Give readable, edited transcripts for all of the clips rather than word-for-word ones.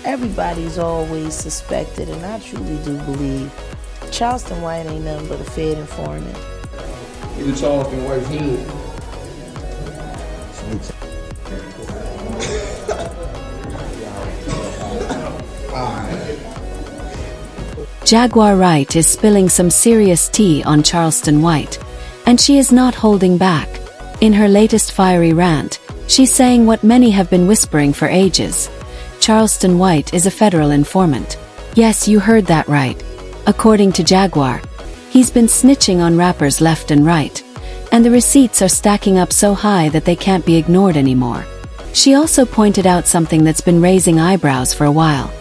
Everybody's always suspected, and I truly do believe Charleston White ain't nothing but a Fed informant. Get the Charleston White's head. Jaguar Wright is spilling some serious tea on Charleston White, and she is not holding back. In her latest fiery rant, she's saying what many have been whispering for ages. Charleston White is a federal informant. Yes, you heard that right. According to Jaguar, he's been snitching on rappers left and right, and the receipts are stacking up so high that they can't be ignored anymore. She also pointed out something that's been raising eyebrows for a while: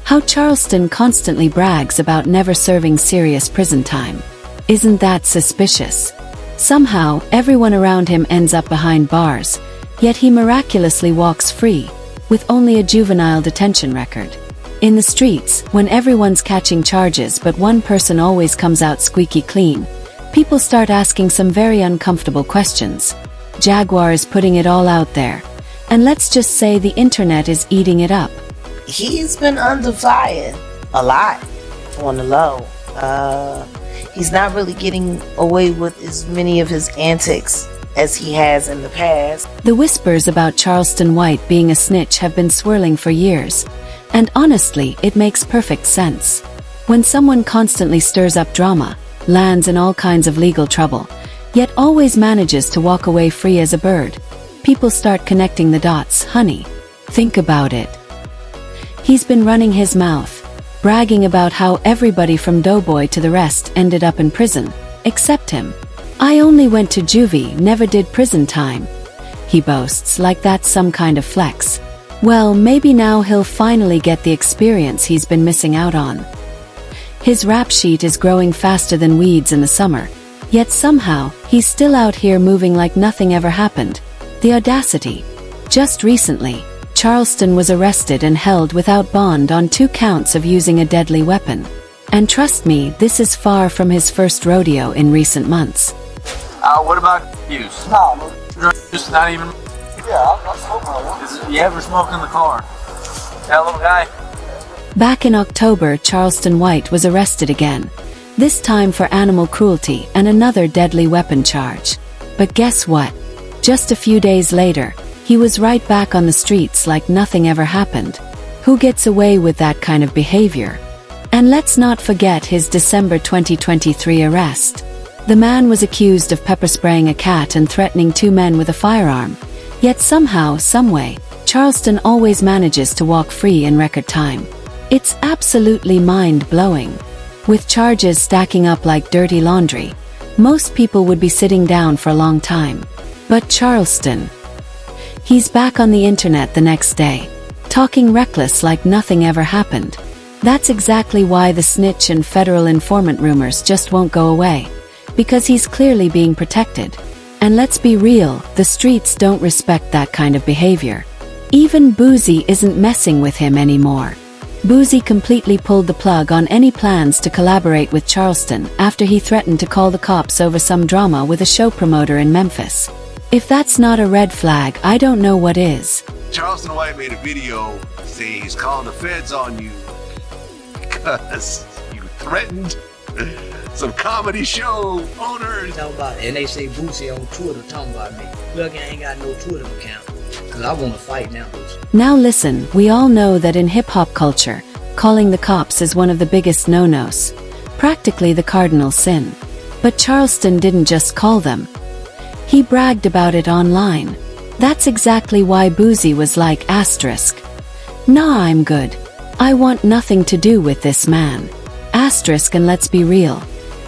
how Charleston constantly brags about never serving serious prison time. Isn't that suspicious? Somehow, everyone around him ends up behind bars, yet he miraculously walks free, with only a juvenile detention record. In the streets, when everyone's catching charges but one person always comes out squeaky clean, people start asking some very uncomfortable questions. Jaguar is putting it all out there, and let's just say the internet is eating it up. He's been under fire a lot on the low. He's not really getting away with as many of his antics as he has in the past. The whispers about Charleston White being a snitch have been swirling for years, and honestly, it makes perfect sense. When someone constantly stirs up drama, lands in all kinds of legal trouble, yet always manages to walk away free as a bird, people start connecting the dots. Honey, think about it. He's been running his mouth, bragging about how everybody from Doughboy to the rest ended up in prison, except him. I only went to juvie, never did prison time. He boasts like that's some kind of flex. Well, maybe now he'll finally get the experience he's been missing out on. His rap sheet is growing faster than weeds in the summer, yet somehow, he's still out here moving like nothing ever happened. The audacity. Just recently, Charleston was arrested and held without bond on 2 counts of using a deadly weapon. And trust me, this is far from his first rodeo in recent months. What about use? No. Just not even. Yeah, I'm smoking on one. You ever smoke in the car? That little guy? Back in October, Charleston White was arrested again, this time for animal cruelty and another deadly weapon charge. But guess what? Just a few days later, he was right back on the streets like nothing ever happened. Who gets away with that kind of behavior? And let's not forget his December 2023 arrest. The man was accused of pepper spraying a cat and threatening 2 men with a firearm. Yet somehow, someway, Charleston always manages to walk free in record time. It's absolutely mind-blowing. With charges stacking up like dirty laundry, most people would be sitting down for a long time. But Charleston, he's back on the internet the next day, talking reckless like nothing ever happened. That's exactly why the snitch and federal informant rumors just won't go away, because he's clearly being protected. And let's be real, the streets don't respect that kind of behavior. Even Boozy isn't messing with him anymore. Boozy completely pulled the plug on any plans to collaborate with Charleston after he threatened to call the cops over some drama with a show promoter in Memphis. If that's not a red flag, I don't know what is. Charleston White made a video saying he's calling the feds on you because you threatened some comedy show owners. Talking about, and they say Boosie on Twitter talking about me. Look, I ain't got no Twitter account. Cause I wanna fight now, Boosie. Now listen, we all know that in hip-hop culture, calling the cops is one of the biggest no-nos. Practically the cardinal sin. But Charleston didn't just call them. He bragged about it online. That's exactly why Boozy was like, asterisk. Nah, I'm good. I want nothing to do with this man. Asterisk, and let's be real.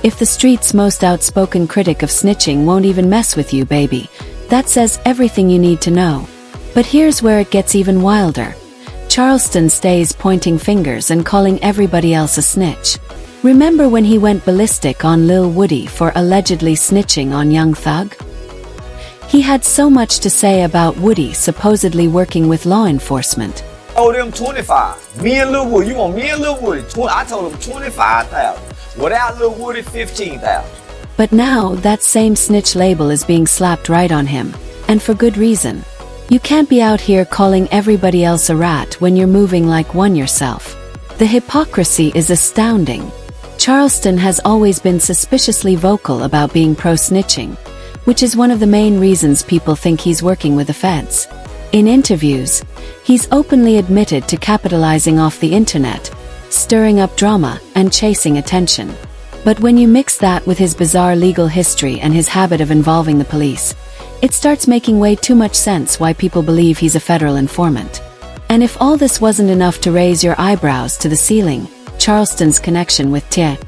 If the street's most outspoken critic of snitching won't even mess with you, baby, that says everything you need to know. But here's where it gets even wilder. Charleston stays pointing fingers and calling everybody else a snitch. Remember when he went ballistic on Lil Woody for allegedly snitching on Young Thug? He had so much to say about Woody supposedly working with law enforcement. Oh, them 25. Me and Lil Woody. You want me and Lil Woody? I told him 25,000. Without Lil Woody, 15,000. But now, that same snitch label is being slapped right on him. And for good reason. You can't be out here calling everybody else a rat when you're moving like one yourself. The hypocrisy is astounding. Charleston has always been suspiciously vocal about being pro-snitching, which is one of the main reasons people think he's working with the feds. In interviews, he's openly admitted to capitalizing off the internet, stirring up drama, and chasing attention. But when you mix that with his bizarre legal history and his habit of involving the police, it starts making way too much sense why people believe he's a federal informant. And if all this wasn't enough to raise your eyebrows to the ceiling, Charleston's connection with T.I.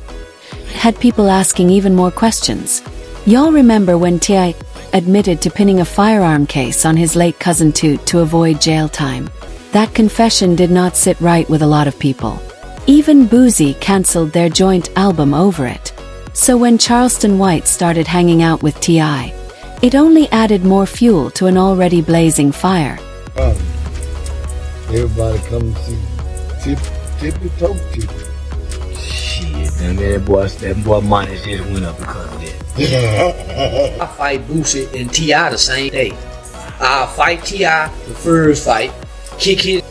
had people asking even more questions. Y'all remember when T.I. admitted to pinning a firearm case on his late cousin Toot to avoid jail time? That confession did not sit right with a lot of people. Even Boozy canceled their joint album over it. So when Charleston White started hanging out with T.I., it only added more fuel to an already blazing fire. Everybody come see Tippy Toe Tippy. Shit, man, that boy money just went up because of that. I fight Boosie and T.I. the same day. I'll fight T.I. the first fight, kick it,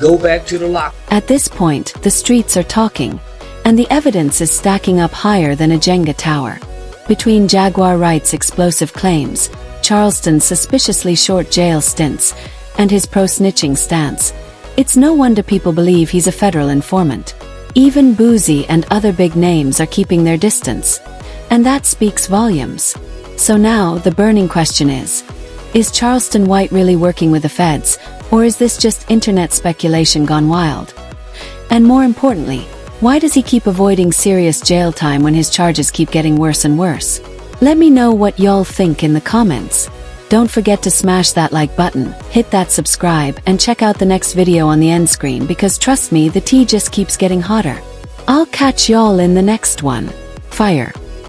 go back to the lock. At this point, the streets are talking, and the evidence is stacking up higher than a Jenga tower. Between Jaguar Wright's explosive claims, Charleston's suspiciously short jail stints, and his pro-snitching stance, it's no wonder people believe he's a federal informant. Even Boozy and other big names are keeping their distance, and that speaks volumes. So now, the burning question is Charleston White really working with the feds, or is this just internet speculation gone wild? And more importantly, why does he keep avoiding serious jail time when his charges keep getting worse and worse? Let me know what y'all think in the comments. Don't forget to smash that like button, hit that subscribe, and check out the next video on the end screen because trust me, the tea just keeps getting hotter. I'll catch y'all in the next one. Fire.